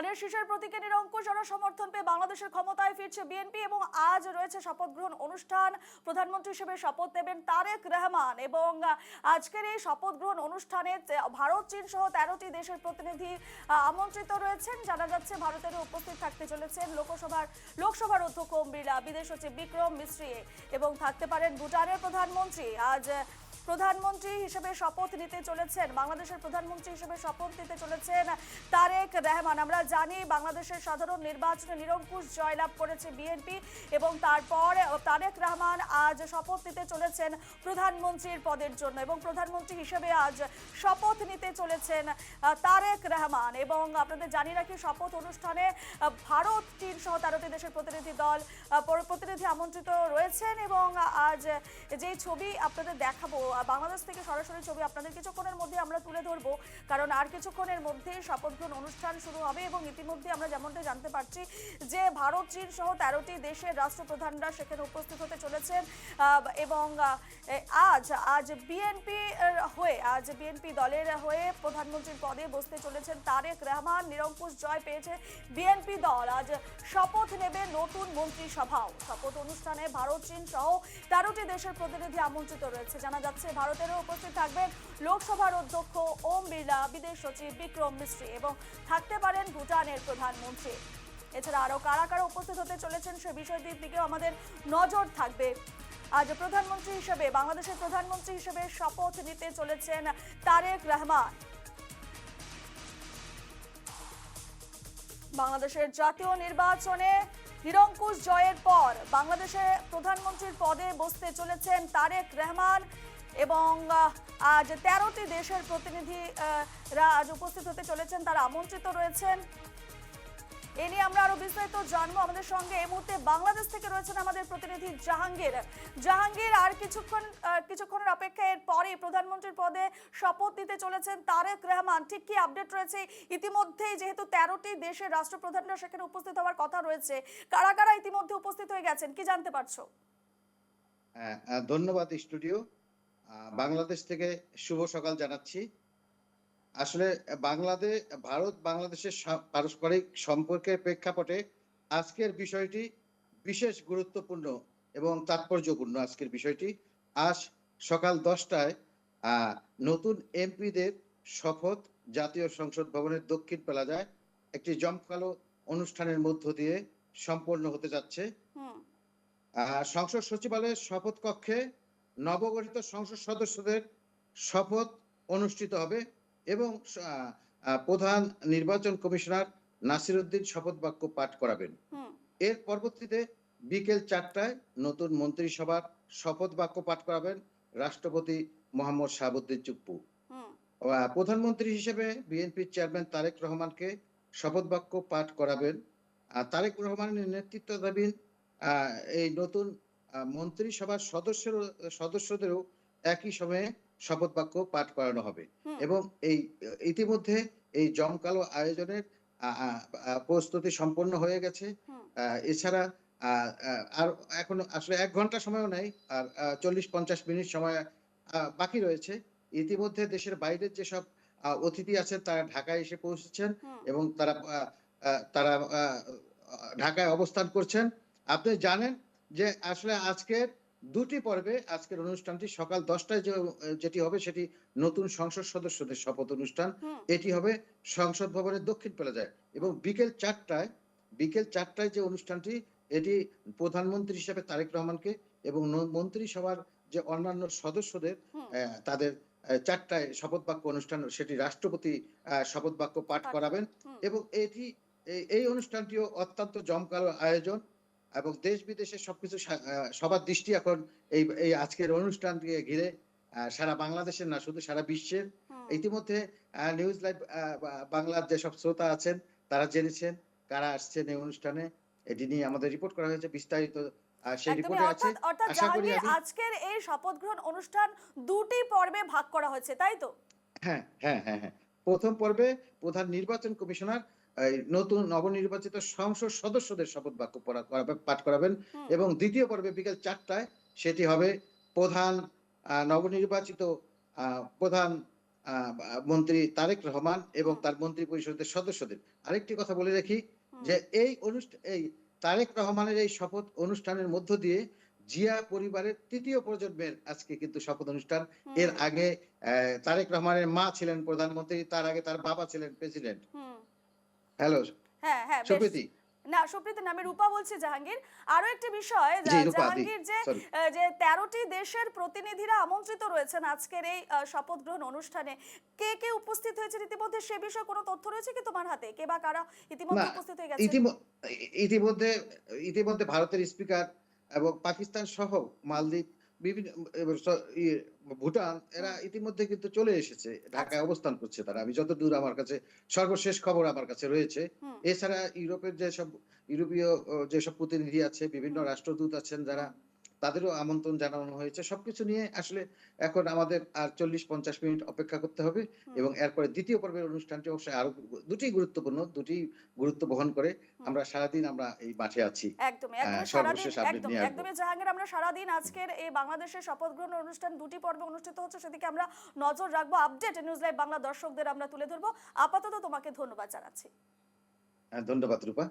ধানের শীষের প্রতীকে নিরঙ্কুশ জনসমর্থন পেয়ে বাংলাদেশের ক্ষমতায় ফিরছে বিএনপি এবং আজ রয়েছে শপথ গ্রহণ অনুষ্ঠান। প্রধানমন্ত্রী হিসেবে শপথ নেবেন তারেক রহমান এবং আজকের এই শপথ গ্রহণ অনুষ্ঠানে ভারত, চীন সহ 13টি দেশের প্রতিনিধি আমন্ত্রিত রয়েছেন। জানা যাচ্ছে ভারতেরও উপস্থিত থাকতে চলেছেন লোকসভার অধ্যক্ষ ওম বিড়লা, বিদেশ সচিব বিক্রম মিশ্রি এবং থাকতে পারেন ভুটানের প্রধানমন্ত্রী। আজ প্রধানমন্ত্রী হিসেবে শপথ নিতে চলেছেন, বাংলাদেশের প্রধানমন্ত্রী হিসেবে শপথ নিতে চলেছেন তারেক রহমান। আমরা জানি বাংলাদেশের সাধারণ নির্বাচনে নিরঙ্কুশ জয়লাভ করেছে বিএনপি এবং তারপর তারেক রহমান আজ শপথ নিতে চলেছেন প্রধানমন্ত্রীর পদের জন্য এবং প্রধানমন্ত্রী হিসেবে আজ শপথ নিতে চলেছেন তারেক রহমান। এবং আপনাদের জানি রাখি শপথ অনুষ্ঠানে ভারত, চীন সহ 13টি দেশের প্রতিনিধি আমন্ত্রিত রয়েছেন এবং আজ যেই ছবি আপনাদের দেখাবো বাংলাদেশ থেকে সরাসরি ছবি আপনাদের কিছুক্ষণের মধ্যে আমরা তুলে ধরবো, কারণ আর কিছুক্ষণের মধ্যে শপথ গ্রহণ অনুষ্ঠান শুরু হবে এবং ইতিমধ্যে আমরা যেমনটা জানতে পারছি যে ভারত, চীন সহ 13টি দেশের রাষ্ট্রপ্রধানরা সেখানে উপস্থিত হতে চলেছেন এবং আজ বিএনপি দলের হয়ে প্রধানমন্ত্রীর পদে বসতে চলেছেন তারেক রহমান। নিরঙ্কুশ জয় পেয়েছে বিএনপি দল। আজ শপথ নেবে নতুন মন্ত্রিসভাও। শপথ অনুষ্ঠানে ভারত, চীন সহ 13টি দেশের প্রতিনিধি আমন্ত্রিত রয়েছে। জানা যাচ্ছে ভারতেরও উপস্থিত থাকবেন লোকসভার অধ্যক্ষ ওম বিড়লা, বিদেশ সচিব বিক্রম মিশ্রি এবং থাকতে পারেন ভুটানের প্রধানমন্ত্রী। এছাড়া আরো কারা কারা উপস্থিত হতে চলেছেন সে বিষয়টির দিকেও আমাদের নজর থাকবে। আজ বাংলাদেশের প্রধানমন্ত্রী হিসেবে শপথ নিতে চলেছেন তারেক রহমান। বাংলাদেশের জাতীয় নির্বাচনে নিরঙ্কুশ জয়ের পর বাংলাদেশের প্রধানমন্ত্রীর পদে বসতে চলেছেন তারেক রহমান এবং আজ 13টি দেশের প্রতিনিধিরা আজ উপস্থিত হতে চলেছেন, তারা আমন্ত্রিত রয়েছেন। এ নিয়ে আমরা আরো বিস্তারিত জানবো। আমাদের সঙ্গে এই মুহূর্তে বাংলাদেশ থেকে রয়েছেন আমাদের প্রতিনিধি জাহাঙ্গীর। আর কিছুক্ষণের অপেক্ষায় এর পরে প্রধানমন্ত্রীর পদে শপথ নিতে চলেছেন তারেক রহমান। ঠিক কি আপডেট রয়েছে? ইতিমধ্যেই যেহেতু 13টি দেশের রাষ্ট্রপ্রধানরা সেখানে উপস্থিত হওয়ার কথা রয়েছে, কারা কারা ইতিমধ্যে উপস্থিত হয়ে গেছেন কি জানতে পারছো? ধন্যবাদ স্টুডিও। বাংলাদেশ থেকে শুভ সকাল জানাচ্ছি। আসলে ভারত বাংলাদেশের পারস্পরিক সম্পর্কের প্রেক্ষাপটে আজকের বিষয়টি বিশেষ গুরুত্বপূর্ণ এবং তাৎপর্যপূর্ণ। আজকের বিষয়টি আজ সকাল 10টায় নতুন এমপিদের শপথ জাতীয় সংসদ ভবনের দক্ষিণ প্লাজায় একটি জমকালো অনুষ্ঠানের মধ্য দিয়ে সম্পন্ন হতে যাচ্ছে। সংসদ সচিবালয়ের শপথ কক্ষে নবগঠিত সংসদ সদস্যদের শপথ অনুষ্ঠিত হবে এবং প্রধান নির্বাচন কমিশনার নাসির উদ্দিন শপথ বাক্য পাঠ করাবেন। এর পরবর্তীতে বিকেল 4টায় নতুন মন্ত্রিসভার শপথ বাক্য পাঠ করাবেন রাষ্ট্রপতি মোহাম্মদ শাহাবুদ্দিন চুপ্পু। প্রধানমন্ত্রী হিসেবে বিএনপির চেয়ারম্যান তারেক রহমানকে শপথ বাক্য পাঠ করাবেন। তারেক রহমানের নেতৃত্বাধীন এই নতুন মন্ত্রিসভার সদস্যদেরও একই সময়ে শপথ বাক্য পাঠ করানো হবে এবং ইতিমধ্যে এই জমকালো আয়োজনের প্রস্তুতি সম্পন্ন হয়ে গেছে। এছাড়া আর এখন আসলে 1 ঘন্টা সময়ও নাই, আর 40-50 মিনিট সময় বাকি রয়েছে। ইতিমধ্যে দেশের বাইরের যেসব অতিথি আছেন তারা ঢাকায় এসে পৌঁছেছেন এবং তারা ঢাকায় অবস্থান করছেন। আপনি জানেন যে আসলে আজকের 2টি পর্বে আজকের অনুষ্ঠানটি সকাল 10টায় যেটি হবে সেটি নতুন সংসদ সদস্যদের শপথ অনুষ্ঠান। এটি হবে সংসদ ভবনের দক্ষিণ প্লাজায় এবং বিকেল 4টায় যে অনুষ্ঠানটি এটি প্রধানমন্ত্রী হিসেবে তারেক রহমানকে এবং মন্ত্রিসভার যে অন্যান্য সদস্যদের তাদের 4টায় শপথ বাক্য অনুষ্ঠান, সেটি রাষ্ট্রপতি শপথ বাক্য পাঠ করাবেন এবং এই অনুষ্ঠানটিও অত্যন্ত জমকালো আয়োজন এবং দেশ বিদেশে সবকিছু সবার দৃষ্টি এখন এই আজকের অনুষ্ঠানকে ঘিরে, সারা বাংলাদেশের না শুধু সারা বিশ্বের। ইতিমধ্যে নিউজ লাইভ বাংলার যেসব শ্রোতা আছেন তারা জেনেছেন কারা আসছেন এই অনুষ্ঠানে। এটি নিয়ে আমাদের রিপোর্ট করা হয়েছে, বিস্তারিত সেই রিপোর্টে আছে। আশা করি আজকের এই শপথ গ্রহণ অনুষ্ঠান 2টি পর্বে ভাগ করা হয়েছে, তাই তো? হ্যাঁ। প্রথম পর্বে প্রধান নির্বাচন কমিশনার নতুন নবনির্বাচিত সংসদ সদস্যদের শপথ বাক্য পাঠ করাবেন এবং দ্বিতীয় পর্বে বিকেল 4টায় সেটি হবে নবনির্বাচিত প্রধান মন্ত্রী তারেক রহমান এবং তার মন্ত্রী পরিষদের সদস্যদের। আরেকটি কথা বলে রাখি যে এই তারেক রহমানের এই শপথ অনুষ্ঠানের মধ্য দিয়ে জিয়া পরিবারের তৃতীয় প্রজন্মের আজকে কিন্তু শপথ অনুষ্ঠান। এর আগে তারেক রহমানের মা ছিলেন প্রধানমন্ত্রী, তার আগে তার বাবা ছিলেন প্রেসিডেন্ট। হ্যালো হ্যাঁ হ্যাঁ, বেশ। সুপ্রীতি। না, সুপ্রীতির নামে রূপা বলছি জাহাঙ্গীর। আরো একটি বিষয় জি রূপা দি, জাহাঙ্গীর, যে সরি। 13টি দেশের প্রতিনিধিরা আমন্ত্রিত রয়েছেন আজকের এই শপথ গ্রহণ অনুষ্ঠানে। কে কে উপস্থিত হয়েছে ইতিমধ্যে, সে বিষয়ে কোনো তথ্য রয়েছে কি তোমার হাতে? কে বা কারা না, ইতিমধ্যে উপস্থিত হয়ে গেছে? ইতিমধ্যে ইতিমধ্যে ভারতের স্পিকার এবং পাকিস্তান সহ মালদ্বীপ, বিভিন্ন এবং ভুটান, এরা ইতিমধ্যে কিন্তু চলে এসেছে, আচ্ছা। ঢাকায় অবস্থান করছে তারা। আমি যতদূর আমার কাছে সর্বশেষ খবর আমার কাছে রয়েছে। হুম এছাড়া ইউরোপের ইউরোপীয় যেসব প্রতিনিধি আছে, বিভিন্ন হুম রাষ্ট্রদূত আছেন যারা, হুম তাদেরও আমন্ত্রণ জানানো হয়েছে। সবকিছু নিয়ে আসলে এখন আমাদের আর 40-50 মিনিট অপেক্ষা করতে হবে হুম এবং এরপরে দ্বিতীয় পর্বের অনুষ্ঠানটি অবশ্যই আরো দুটি গুরুত্বপূর্ণ, দুটি গুরুত্ব বহন করে। হুম। আমরা সারাদিন আমরা এই মাঠে আছি। একদমই, একদমই সারাদিন, সর্বশেষ আপডেট একদমই, নিয়ে আসবো। একদমই জাহাঙ্গীর, আমরা সারাদিন আজকের এই বাংলাদেশের শপথ গ্রহণ অনুষ্ঠান দুটি পর্বে অনুষ্ঠিত হচ্ছে সেদিকে আমরা নজর রাখবো। আপডেট নিউজ লাইভ বাংলা দর্শকদের আমরা তুলে ধরবো। আপাতত তোমাকে ধন্যবাদ জানাচ্ছি। ধন্যবাদ রূপা।